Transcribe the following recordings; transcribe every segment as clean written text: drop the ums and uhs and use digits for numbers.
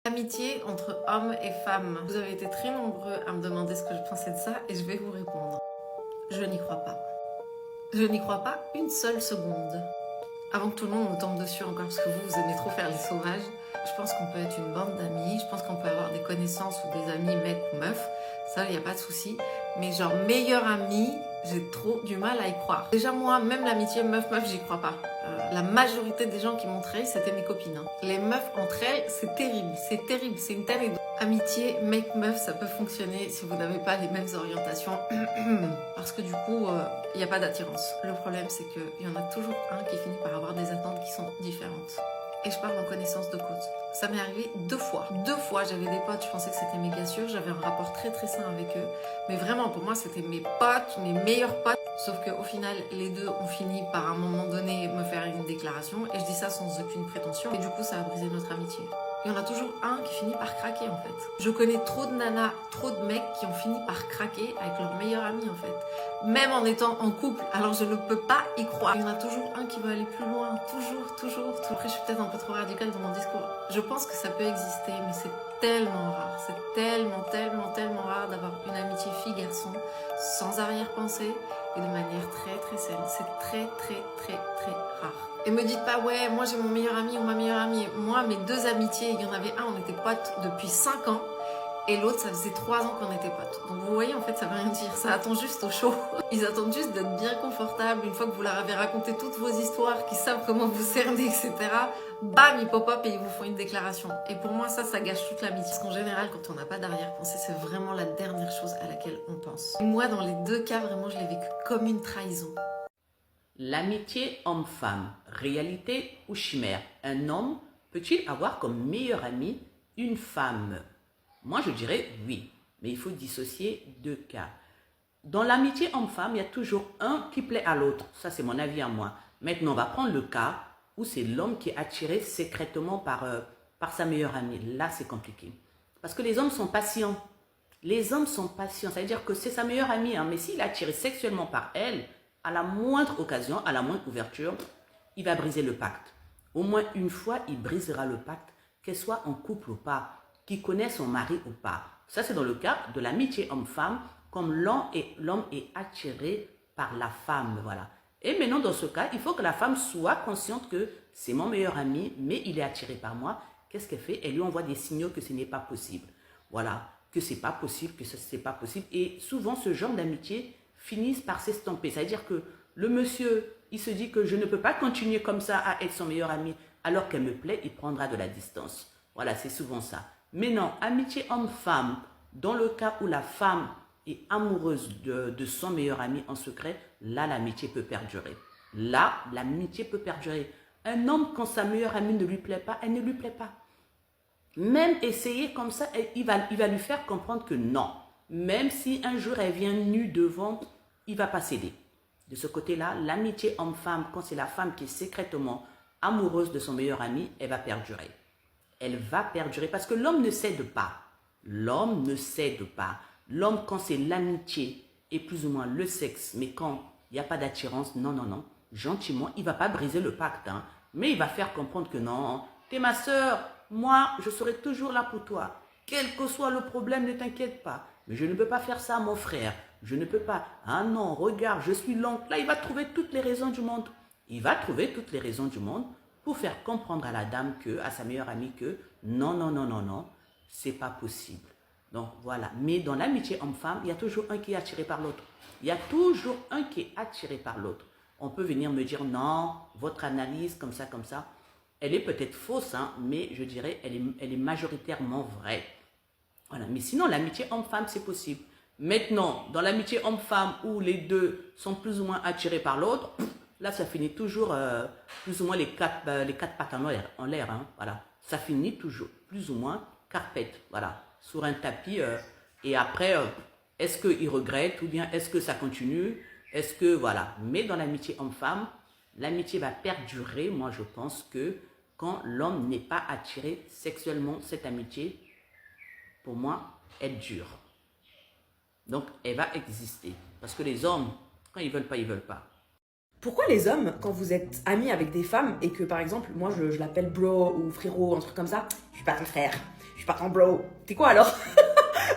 Amitié entre hommes et femmes. Vous avez été très nombreux à me demander ce que je pensais de ça et je vais vous répondre. Je n'y crois pas. Je n'y crois pas une seule seconde. Avant que tout le monde me tombe dessus encore parce que vous aimez trop faire les sauvages, je pense qu'on peut être une bande d'amis, je pense qu'on peut avoir des connaissances ou des amis mecs ou meufs, ça il n'y a pas de souci. Mais genre meilleur ami, j'ai trop du mal à y croire. Déjà moi, même l'amitié meuf-meuf, j'y crois pas. La majorité des gens qui m'ont trahi, c'était mes copines. Les meufs entre elles, c'est terrible, c'est une terrible. Amitié mec-meuf, ça peut fonctionner si vous n'avez pas les mêmes orientations, parce que du coup, il n'y a pas d'attirance. Le problème, c'est qu'il y en a toujours un qui finit par avoir des attentes qui sont différentes. Et je parle en connaissance de cause. Ça m'est arrivé 2 fois. 2 fois, j'avais des potes, je pensais que c'était méga sûr, j'avais un rapport très très sain avec eux. Mais vraiment, pour moi, c'était mes potes, mes meilleurs potes. Sauf qu'au final, les deux ont fini par à un moment donné me faire une déclaration. Et je dis ça sans aucune prétention. Et du coup, ça a brisé notre amitié. Il y en a toujours un qui finit par craquer en fait. Je connais trop de nanas, trop de mecs qui ont fini par craquer avec leur meilleur ami en fait. Même en étant en couple, alors je ne peux pas y croire. Il y en a toujours un qui veut aller plus loin, toujours. Après je suis peut-être un peu trop radicale dans mon discours. Je pense que ça peut exister, mais c'est tellement rare. C'est tellement rare d'avoir une amitié fille-garçon sans arrière-pensée et de manière très saine. C'est très rare. Et me dites pas, ouais, moi j'ai mon meilleur ami ou ma meilleure amie. Moi, mes 2 amitiés, il y en avait un, on était potes depuis 5 ans. Et l'autre, ça faisait 3 ans qu'on était potes. Donc vous voyez, en fait, ça veut rien dire. Ça attend juste au chaud. Ils attendent juste d'être bien confortables. Une fois que vous leur avez raconté toutes vos histoires, qu'ils savent comment vous cerner, etc. Bam, ils pop-up et ils vous font une déclaration. Et pour moi, ça gâche toute l'amitié. Parce qu'en général, quand on n'a pas d'arrière-pensée, c'est vraiment la dernière chose à laquelle on pense. Et moi, dans les 2 cas, vraiment, je l'ai vécu comme une trahison. L'amitié homme-femme, réalité ou chimère? Un homme peut-il avoir comme meilleure amie une femme? Moi, je dirais oui, mais il faut dissocier 2 cas. Dans l'amitié homme-femme, il y a toujours un qui plaît à l'autre. Ça, c'est mon avis à moi. Maintenant, on va prendre le cas où c'est l'homme qui est attiré secrètement par sa meilleure amie. Là, c'est compliqué. Parce que les hommes sont patients. Les hommes sont patients. Ça veut dire que c'est sa meilleure amie, hein, mais s'il est attiré sexuellement par elle, à la moindre occasion, à la moindre ouverture, il va briser le pacte. Au moins une fois, il brisera le pacte, qu'elle soit en couple ou pas, qu'il connaisse son mari ou pas. Ça, c'est dans le cas de l'amitié homme-femme, comme l'homme est attiré par la femme. Voilà. Et maintenant, dans ce cas, il faut que la femme soit consciente que c'est mon meilleur ami, mais il est attiré par moi. Qu'est-ce qu'elle fait? Elle lui envoie des signaux que ce n'est pas possible. Voilà, que c'est pas possible, que ce n'est pas possible. Et souvent, ce genre d'amitié finissent par s'estomper. C'est-à-dire que le monsieur, il se dit que je ne peux pas continuer comme ça à être son meilleur ami, alors qu'elle me plaît, il prendra de la distance. Voilà, c'est souvent ça. Mais non, amitié homme-femme, dans le cas où la femme est amoureuse de son meilleur ami en secret, là, l'amitié peut perdurer. Là, l'amitié peut perdurer. Un homme, quand sa meilleure amie ne lui plaît pas, elle ne lui plaît pas. Même essayer comme ça, il va lui faire comprendre que non. Même si un jour elle vient nue devant, il va pas céder. De ce côté-là, l'amitié homme-femme, quand c'est la femme qui est secrètement amoureuse de son meilleur ami, elle va perdurer. Elle va perdurer parce que l'homme ne cède pas. L'homme ne cède pas. L'homme, quand c'est l'amitié et plus ou moins le sexe, mais quand il n'y a pas d'attirance, non, gentiment, il ne va pas briser le pacte. Hein, mais il va faire comprendre que non, t'es ma soeur, moi, je serai toujours là pour toi. Quel que soit le problème, ne t'inquiète pas. Mais je ne peux pas faire ça, mon frère. Je ne peux pas. Ah non, regarde, je suis l'oncle. Là, il va trouver toutes les raisons du monde. Il va trouver toutes les raisons du monde pour faire comprendre à la dame que, à sa meilleure amie que non, c'est pas possible. Donc voilà. Mais dans l'amitié homme-femme, il y a toujours un qui est attiré par l'autre. Il y a toujours un qui est attiré par l'autre. On peut venir me dire non, votre analyse comme ça, elle est peut-être fausse, hein, mais je dirais elle est majoritairement vraie. Voilà. Mais sinon, l'amitié homme-femme, c'est possible. Maintenant, dans l'amitié homme-femme où les deux sont plus ou moins attirés par l'autre, là, ça finit toujours plus ou moins les quatre pattes en l'air. Hein, voilà. Ça finit toujours plus ou moins carpette, voilà, sur un tapis. Et après, est-ce qu'il regrette ou bien est-ce que ça continue? Est-ce que, voilà. Mais dans l'amitié homme-femme, l'amitié va perdurer, moi je pense que quand l'homme n'est pas attiré sexuellement, cette amitié, pour moi, elle dure. Donc, elle va exister. Parce que les hommes, quand ils veulent pas, ils veulent pas. Pourquoi les hommes, quand vous êtes amis avec des femmes et que par exemple, moi je l'appelle bro ou frérot, un truc comme ça, je suis pas ton frère, je suis pas ton bro. T'es quoi alors?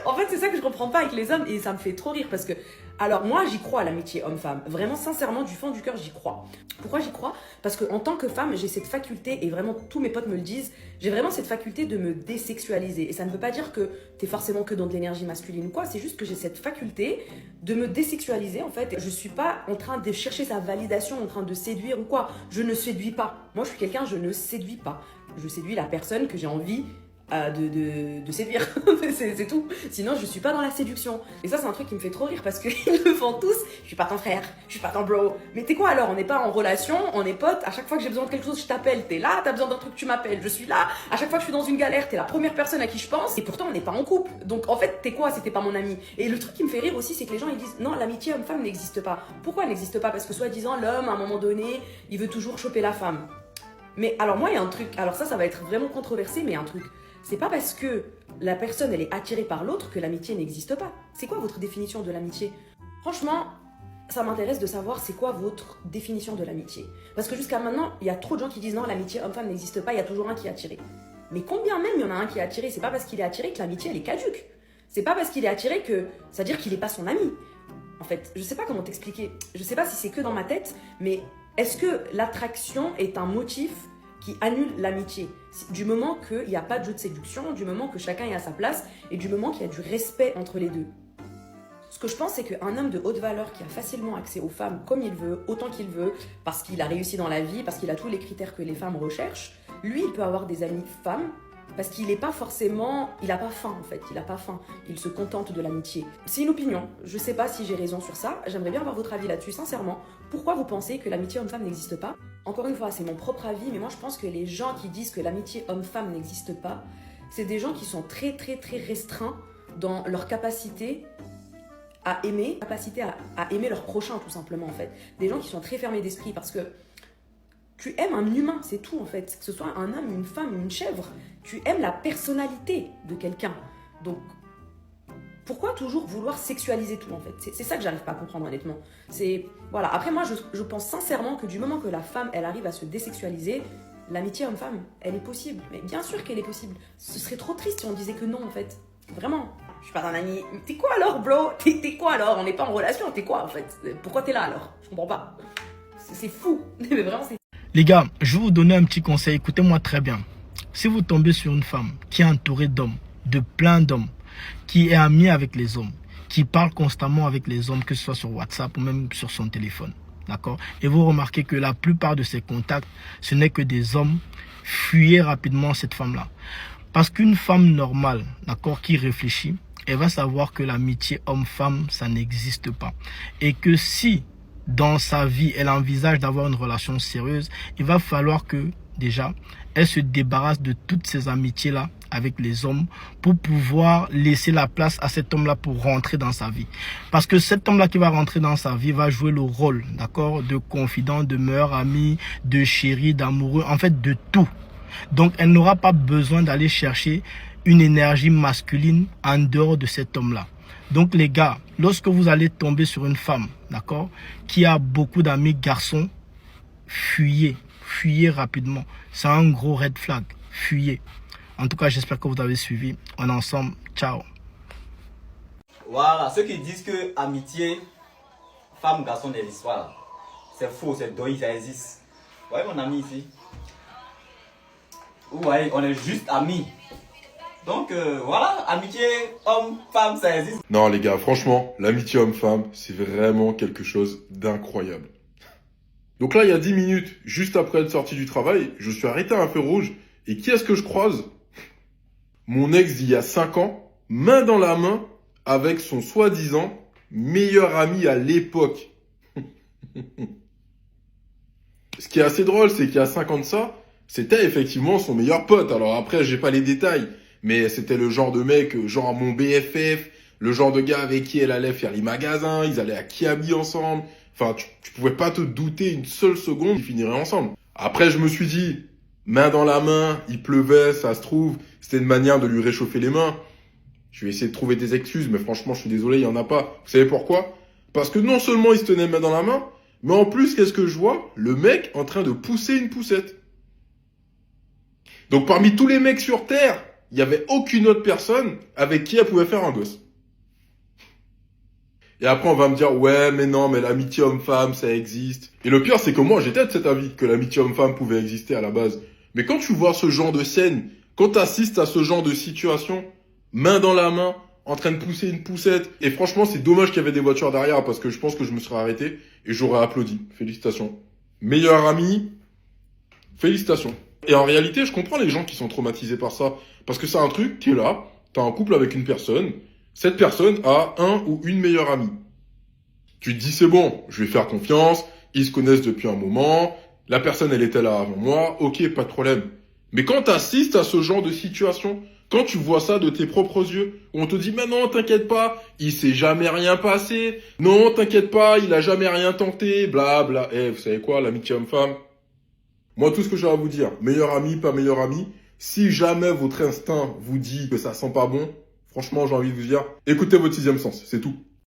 En fait, c'est ça que je comprends pas avec les hommes et ça me fait trop rire parce que, alors moi, j'y crois à l'amitié homme-femme. Vraiment, sincèrement, du fond du cœur, j'y crois. Pourquoi j'y crois? Parce qu'en tant que femme, j'ai cette faculté, et vraiment tous mes potes me le disent, j'ai vraiment cette faculté de me désexualiser. Et ça ne veut pas dire que t'es forcément que dans de l'énergie masculine ou quoi, c'est juste que j'ai cette faculté de me désexualiser en fait. Je suis pas en train de chercher sa validation, en train de séduire ou quoi. Je ne séduis pas. Moi, je suis quelqu'un, je ne séduis pas. Je séduis la personne que j'ai envie de séduire. c'est tout. Sinon, je suis pas dans la séduction. Et ça, c'est un truc qui me fait trop rire parce qu'ils le font tous. Je suis pas ton frère, je suis pas ton bro. Mais t'es quoi alors? On n'est pas en relation, on est potes. À chaque fois que j'ai besoin de quelque chose, je t'appelle. T'es là, t'as besoin d'un truc, tu m'appelles. Je suis là. À chaque fois que je suis dans une galère, t'es la première personne à qui je pense. Et pourtant, on n'est pas en couple. Donc, en fait, t'es quoi? C'était pas mon ami. Et le truc qui me fait rire aussi, c'est que les gens, ils disent non, l'amitié homme-femme n'existe pas. Pourquoi elle n'existe pas? Parce que soi-disant, l'homme, à un moment donné, il veut toujours choper la femme. Mais alors, moi, il y a un truc. Alors, ça va être vraiment controversé, mais il y a un truc. C'est pas parce que la personne elle est attirée par l'autre que l'amitié n'existe pas. C'est quoi votre définition de l'amitié? Franchement, ça m'intéresse de savoir c'est quoi votre définition de l'amitié. Parce que jusqu'à maintenant, il y a trop de gens qui disent non, l'amitié homme-femme n'existe pas, il y a toujours un qui est attiré. Mais combien même il y en a un qui est attiré? C'est pas parce qu'il est attiré que l'amitié elle est caduque. C'est pas parce qu'il est attiré que ça veut dire qu'il est pas son ami. En fait, je sais pas comment t'expliquer. Je sais pas si c'est que dans ma tête, mais est-ce que l'attraction est un motif qui annule l'amitié? Du moment qu'il n'y a pas de jeu de séduction, du moment que chacun est à sa place et du moment qu'il y a du respect entre les deux. Ce que je pense, c'est qu'un homme de haute valeur qui a facilement accès aux femmes comme il veut, autant qu'il veut, parce qu'il a réussi dans la vie, parce qu'il a tous les critères que les femmes recherchent, lui, il peut avoir des amies femmes parce qu'il n'est pas forcément... Il n'a pas faim, en fait. Il n'a pas faim. Il se contente de l'amitié. C'est une opinion. Je ne sais pas si j'ai raison sur ça. J'aimerais bien avoir votre avis là-dessus, sincèrement. Pourquoi vous pensez que l'amitié homme-femme n'existe pas? Encore une fois, c'est mon propre avis, mais moi, je pense que les gens qui disent que l'amitié homme-femme n'existe pas, c'est des gens qui sont très, très, très restreints dans leur capacité à aimer, à aimer leur prochain, tout simplement, en fait. Des gens qui sont très fermés d'esprit parce que tu aimes un humain, c'est tout en fait. Que ce soit un homme, une femme, une chèvre, tu aimes la personnalité de quelqu'un. Donc, pourquoi toujours vouloir sexualiser tout en fait? C'est ça que j'arrive pas à comprendre honnêtement. Voilà. Après moi, je pense sincèrement que du moment que la femme, elle arrive à se désexualiser, l'amitié homme-femme, elle est possible. Mais bien sûr qu'elle est possible. Ce serait trop triste si on disait que non en fait. Vraiment. Je suis pas un ami. T'es quoi alors, bro? T'es quoi alors? On n'est pas en relation, t'es quoi en fait? Pourquoi t'es là alors? Je comprends pas. C'est fou. Mais vraiment, c'est... Les gars, je vais vous donner un petit conseil, écoutez-moi très bien. Si vous tombez sur une femme qui est entourée d'hommes, de plein d'hommes, qui est amie avec les hommes, qui parle constamment avec les hommes, que ce soit sur WhatsApp ou même sur son téléphone, d'accord? Et vous remarquez que la plupart de ses contacts, ce n'est que des hommes, fuyez rapidement cette femme-là. Parce qu'une femme normale, d'accord, qui réfléchit, elle va savoir que l'amitié homme-femme, ça n'existe pas. Et que si dans sa vie, elle envisage d'avoir une relation sérieuse, il va falloir que, déjà, elle se débarrasse de toutes ces amitiés-là avec les hommes pour pouvoir laisser la place à cet homme-là pour rentrer dans sa vie. Parce que cet homme-là qui va rentrer dans sa vie va jouer le rôle, d'accord, de confident, de meilleur ami, de chéri, d'amoureux, en fait, de tout. Donc, elle n'aura pas besoin d'aller chercher une énergie masculine en dehors de cet homme-là. Donc les gars, lorsque vous allez tomber sur une femme, d'accord, qui a beaucoup d'amis garçons, fuyez rapidement. C'est un gros red flag, fuyez. En tout cas, j'espère que vous avez suivi. On est ensemble, ciao. Voilà, ceux qui disent que amitié, femme, garçon n'existe pas là. C'est faux, c'est doi, ça existe. Vous voyez mon ami ici? Vous voyez, on est juste amis. Donc voilà, amitié homme-femme, ça existe. Non les gars, franchement, l'amitié homme-femme, c'est vraiment quelque chose d'incroyable. Donc là, il y a 10 minutes, juste après être sorti du travail, je suis arrêté à un feu rouge. Et qui est-ce que je croise? Mon ex d'il y a 5 ans, main dans la main, avec son soi-disant meilleur ami à l'époque. Ce qui est assez drôle, c'est qu'il y a 5 ans de ça, c'était effectivement son meilleur pote. Alors après, j'ai pas les détails. Mais c'était le genre de mec, genre mon BFF, le genre de gars avec qui elle allait faire les magasins, ils allaient à Kiabi ensemble. Enfin, tu pouvais pas te douter une seule seconde qu'ils finiraient ensemble. Après, je me suis dit, main dans la main, il pleuvait, ça se trouve, c'était une manière de lui réchauffer les mains. Je vais essayer de trouver des excuses, mais franchement, je suis désolé, il y en a pas. Vous savez pourquoi? Parce que non seulement il se tenait main dans la main, mais en plus, qu'est-ce que je vois? Le mec en train de pousser une poussette. Donc parmi tous les mecs sur Terre, il n'y avait aucune autre personne avec qui elle pouvait faire un gosse. Et après, on va me dire, ouais, mais non, mais l'amitié homme-femme, ça existe. Et le pire, c'est que moi, j'étais de cet avis, que l'amitié homme-femme pouvait exister à la base. Mais quand tu vois ce genre de scène, quand tu assistes à ce genre de situation, main dans la main, en train de pousser une poussette, et franchement, c'est dommage qu'il y avait des voitures derrière, parce que je pense que je me serais arrêté, et j'aurais applaudi. Félicitations. Meilleur ami, félicitations. Et en réalité, je comprends les gens qui sont traumatisés par ça, parce que c'est un truc qui est là, t'as un couple avec une personne, cette personne a un ou une meilleure amie. Tu te dis, c'est bon, je vais faire confiance, ils se connaissent depuis un moment, la personne, elle était là avant moi, ok, pas de problème. Mais quand tu assistes à ce genre de situation, quand tu vois ça de tes propres yeux, où on te dit, mais non, t'inquiète pas, il s'est jamais rien passé, non, t'inquiète pas, il a jamais rien tenté, bla bla. Eh, vous savez quoi, l'amitié homme-femme? Moi, tout ce que j'ai à vous dire, meilleur ami, pas meilleur ami, si jamais votre instinct vous dit que ça sent pas bon, franchement, j'ai envie de vous dire, écoutez votre sixième sens, c'est tout.